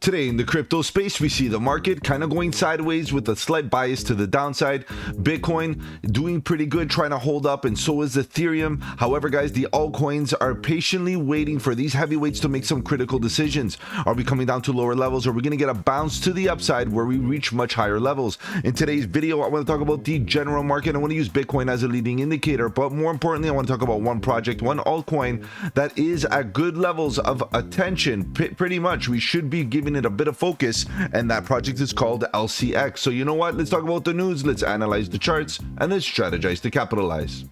Today in the crypto space, we see the market kind of going sideways with a slight bias to the downside. Bitcoin doing pretty good, trying to hold up, and so is Ethereum. However, guys, the altcoins are patiently waiting for these heavyweights to make some critical decisions. Are we coming down to lower levels? Or are we going to get a bounce to the upside where we reach much higher levels? In today's video, I want to talk about the general market. I want to use Bitcoin as a leading indicator, but more importantly, I want to talk about one project, one altcoin that is at good levels of attention. Pretty much, we should be giving it a bit of focus, and that project is called LCX. So you know what, let's talk about the news, let's analyze the charts, and let's strategize to capitalize.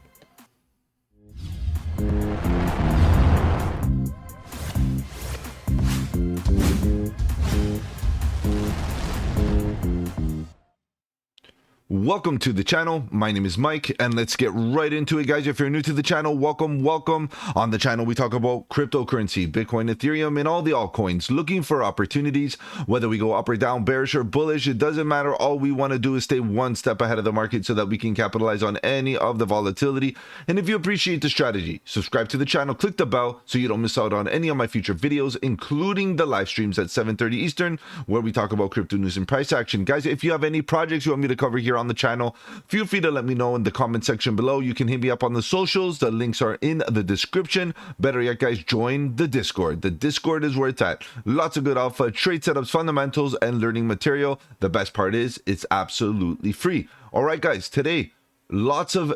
Welcome to the channel. My name is Mike, and let's get right into it, guys. If you're new to the channel, welcome. On the channel, we talk about cryptocurrency, Bitcoin, Ethereum, and all the altcoins, looking for opportunities. Whether we go up or down, bearish or bullish, it doesn't matter. All we want to do is stay one step ahead of the market so that we can capitalize on any of the volatility. And if you appreciate the strategy, subscribe to the channel, click the bell so you don't miss out on any of my future videos, including the live streams at 7:30 Eastern, where we talk about crypto news and price action. Guys, if you have any projects you want me to cover here on the channel, feel free to let me know in the comment section below. You can hit me up on the socials. The links are in the description. Better yet, guys, join the Discord. The Discord is where it's at. Lots of good alpha, trade setups, fundamentals, and learning material. The best part is it's absolutely free. All right, guys, today lots of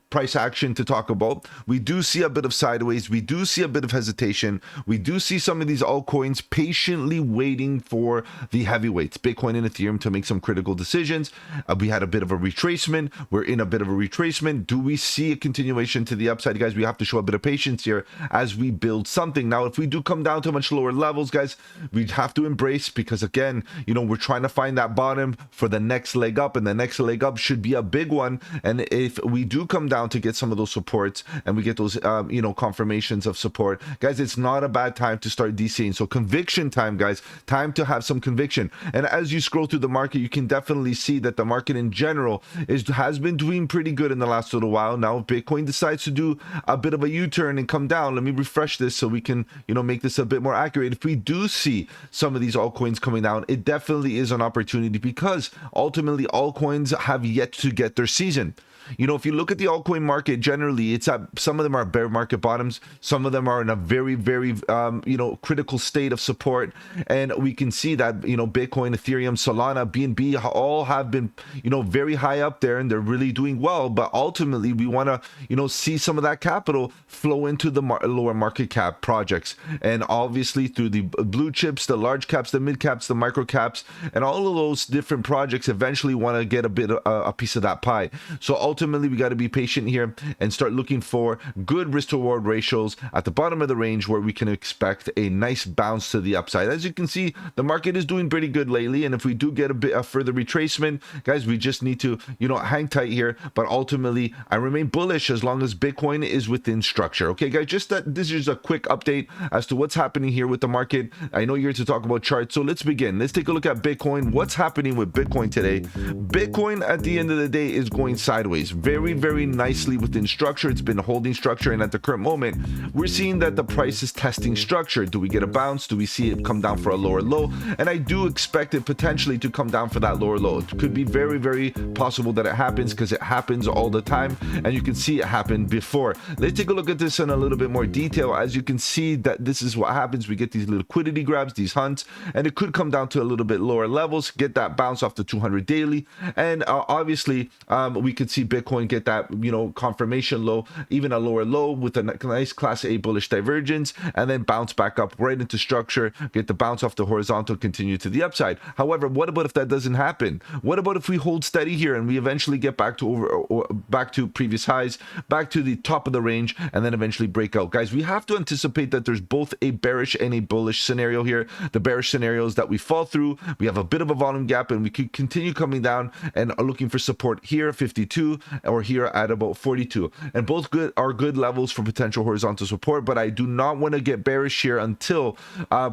price action to talk about. We do see a bit of sideways, we do see a bit of hesitation, we do see some of these altcoins patiently waiting for the heavyweights, Bitcoin and Ethereum, to make some critical decisions. We had a bit of a retracement, we're in a bit of a retracement. Do we see a continuation to the upside, guys? We have to show a bit of patience here as we build something. Now, if we do come down to much lower levels, guys, we have to embrace, because again, we're trying to find that bottom for the next leg up, and the next leg up should be a big one. And if we do come down to get some of those supports and we get those confirmations of support, guys, it's not a bad time to start DCing. So conviction time, guys, time to have some conviction. And as you scroll through the market, you can definitely see that the market in general has been doing pretty good in the last little while. Now, if Bitcoin decides to do a bit of a U-turn and come down, let me refresh this so we can make this a bit more accurate. If we do see some of these altcoins coming down, it definitely is an opportunity, because ultimately altcoins have yet to get their season. If you look at the altcoin market generally, it's at, some of them are bear market bottoms, some of them are in a very, very critical state of support, and we can see that Bitcoin, Ethereum, Solana, BNB all have been very high up there, and they're really doing well. But ultimately, we want to see some of that capital flow into the lower market cap projects, and obviously through the blue chips, the large caps, the mid caps, the micro caps, and all of those different projects eventually want to get a piece of that pie. So ultimately, we got to be patient here and start looking for good risk to reward ratios at the bottom of the range, where we can expect a nice bounce to the upside. As you can see, the market is doing pretty good lately, and if we do get a further retracement, guys, we just need to hang tight here. But ultimately, I remain bullish as long as Bitcoin is within structure. Okay, guys, just that this is a quick update as to what's happening here with the market. I know you're here to talk about charts, so let's begin. Let's take a look at Bitcoin. What's happening with Bitcoin today? Bitcoin, at the end of the day, is going sideways very, very nicely within structure. It's been holding structure, and at the current moment, we're seeing that the price is testing structure. Do we get a bounce? Do we see it come down for a lower low? And I do expect it potentially to come down for that lower low. It could be very, very possible that it happens, because it happens all the time, and you can see it happen before. Let's take a look at this in a little bit more detail. As you can see, that this is what happens. We get these liquidity grabs, these hunts, and it could come down to a little bit lower levels, get that bounce off the 200 daily, and obviously we could see Bitcoin get that confirmation low, even a lower low with a nice class A bullish divergence, and then bounce back up right into structure, get the bounce off the horizontal, continue to the upside. However, what about if that doesn't happen? What about if we hold steady here and we eventually get back to back to previous highs, back to the top of the range, and then eventually break out? Guys, we have to anticipate that there's both a bearish and a bullish scenario here. The bearish scenario is that we fall through, we have a bit of a volume gap, and we could continue coming down and are looking for support here, 52, 42 or here at about 42, and both are good levels for potential horizontal support, but I do not want to get bearish here until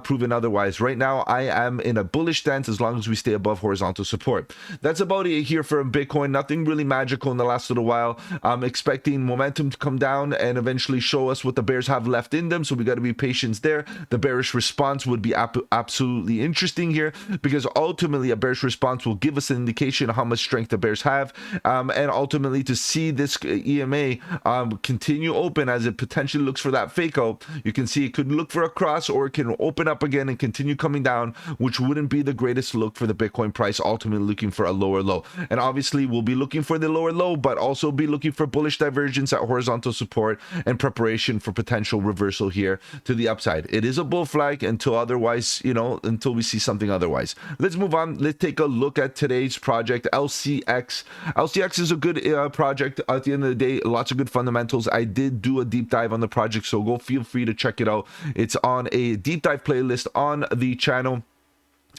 proven otherwise. Right now I am in a bullish stance as long as we stay above horizontal support. That's about it here for Bitcoin. Nothing really magical in the last little while. I'm expecting momentum to come down and eventually show us what the bears have left in them, so we got to be patient there. The bearish response would be absolutely interesting here, because ultimately a bearish response will give us an indication of how much strength the bears have, and ultimately to see this EMA continue open as it potentially looks for that fake out. You can see it could look for a cross, or it can open up again and continue coming down, which wouldn't be the greatest look for the Bitcoin price, ultimately looking for a lower low. And obviously we'll be looking for the lower low, but also be looking for bullish divergence at horizontal support and preparation for potential reversal here to the upside. It is a bull flag until otherwise, until we see something otherwise. Let's move on. Let's take a look at today's project, LCX. LCX is a good project. At the end of the day, lots of good fundamentals. I did do a deep dive on the project, so go feel free to check it out. It's on a deep dive playlist on the channel.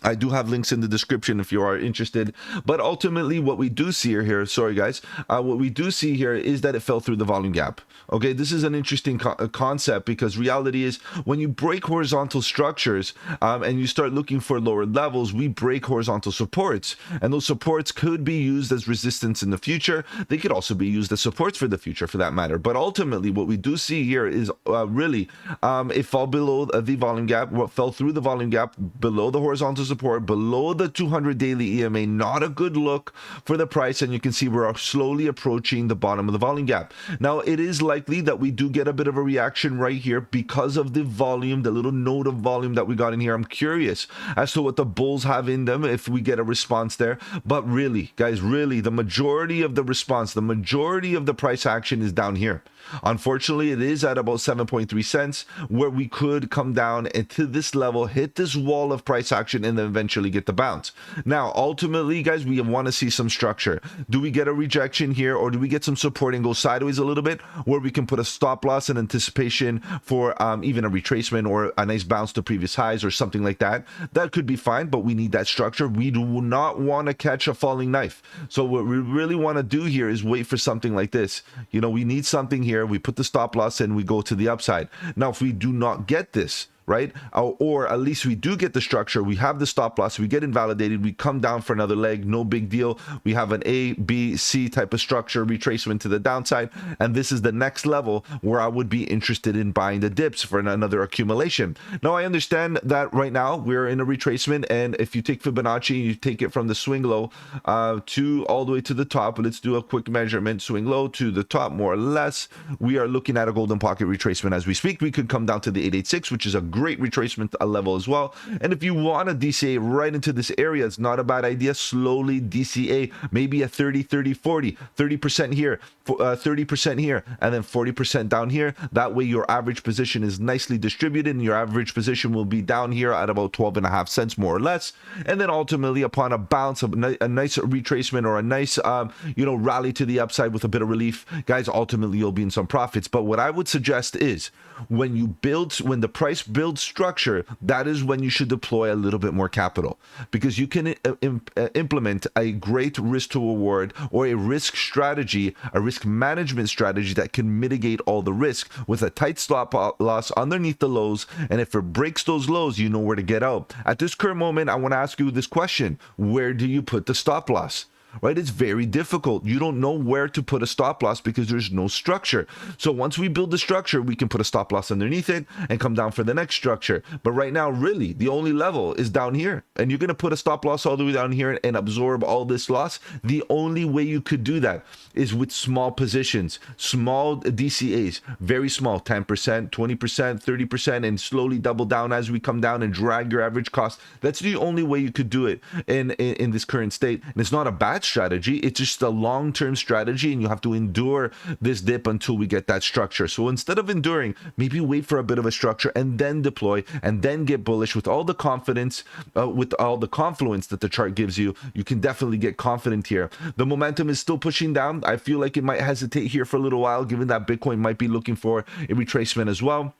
I do have links in the description if you are interested. But ultimately what we do see here, sorry guys, what we do see here is that it fell through the volume gap. Okay, this is an interesting concept, because reality is when you break horizontal structures and you start looking for lower levels, we break horizontal supports, and those supports could be used as resistance in the future. They could also be used as supports for the future, for that matter. But ultimately what we do see here is really it fell below the volume gap, what fell through the volume gap, below the horizontal support, below the 200 daily EMA. Not a good look for the price, and you can see we're slowly approaching the bottom of the volume gap. Now it is likely that we do get a bit of a reaction right here because of the volume, the little node of volume that we got in here. I'm curious as to what the bulls have in them if we get a response there. But really guys, really the majority of the response, the majority of the price action is down here. Unfortunately, it is at about 7.3 cents, where we could come down into this level, hit this wall of price action, and then eventually get the bounce. Now ultimately guys, we want to see some structure. Do we get a rejection here, or do we get some support and go sideways a little bit, where we can put a stop loss in anticipation for even a retracement or a nice bounce to previous highs or something like that? That could be fine, but we need that structure. We do not want to catch a falling knife. So what we really want to do here is wait for something like this. We need something here. We put the stop loss and we go to the upside. Now if we do not get this, right, or at least we do get the structure, we have the stop loss, we get invalidated, we come down for another leg, no big deal. We have an A, B, C type of structure, retracement to the downside, and this is the next level where I would be interested in buying the dips for another accumulation. Now I understand that right now we're in a retracement, and if you take Fibonacci, you take it from the swing low to all the way to the top. Let's do a quick measurement. Swing low to the top, more or less, we are looking at a golden pocket retracement as we speak. We could come down to the 886, which is a great retracement level as well. And if you want to DCA right into this area, it's not a bad idea. Slowly DCA, maybe a 30 30 40, 30% here, 30% here, and then 40% down here. That way your average position is nicely distributed, and your average position will be down here at about 12.5 cents more or less. And then ultimately upon a bounce, a nice retracement, or a nice rally to the upside with a bit of relief, guys, ultimately you'll be in some profits. But what I would suggest is when the price builds structure, that is when you should deploy a little bit more capital, because you can implement a great risk to reward, or a risk strategy, a risk management strategy that can mitigate all the risk with a tight stop loss underneath the lows. And if it breaks those lows, you know where to get out. At this current moment, I want to ask you this question: where do you put the stop loss? Right? It's very difficult. You don't know where to put a stop loss because there's no structure. So once we build the structure, we can put a stop loss underneath it and come down for the next structure. But right now, really, the only level is down here. And you're going to put a stop loss all the way down here and absorb all this loss. The only way you could do that is with small positions, small DCAs, very small, 10%, 20%, 30%, and slowly double down as we come down and drag your average cost. That's the only way you could do it in this current state. And it's not a bad strategy, it's just a long-term strategy, and you have to endure this dip until we get that structure. So instead of enduring, maybe wait for a bit of a structure and then deploy, and then get bullish with all the confidence, with all the confluence that the chart gives you. You can definitely get confident here. The momentum is still pushing down. I feel like it might hesitate here for a little while, given that Bitcoin might be looking for a retracement as well.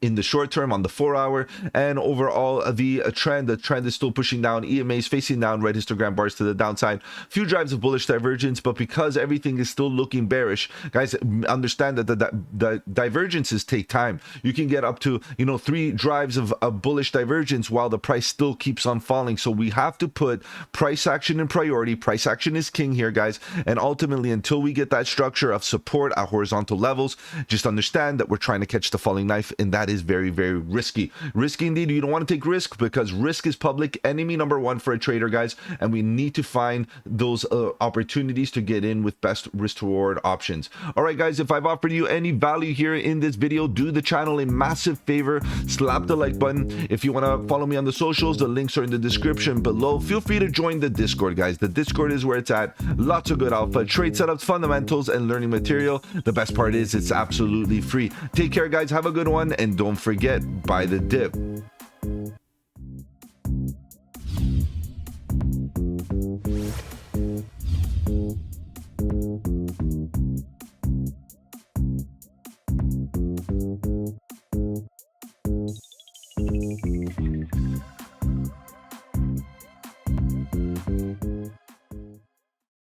in the short term on the 4-hour, and overall the trend is still pushing down. EMA is facing down, red histogram bars to the downside, few drives of bullish divergence, but because everything is still looking bearish, guys, understand that the divergences take time. You can get up to 3 drives of bullish divergence while the price still keeps on falling. So we have to put price action in priority. Price action is king here, guys, and ultimately until we get that structure of support at horizontal levels, just understand that we're trying to catch the falling knife, and that is very, very risky indeed. You don't want to take risk, because risk is public enemy number one for a trader, guys, and we need to find those opportunities to get in with best risk reward options. All right, guys, if I've offered you any value here in this video, do the channel a massive favor, slap the like button. If you want to follow me on the socials, the links are in the description below. Feel free to join the Discord, guys. The Discord is where it's at. Lots of good alpha, trade setups, fundamentals, and learning material. The best part is it's absolutely free. Take care, guys. Have a good one, and don't forget, buy the dip.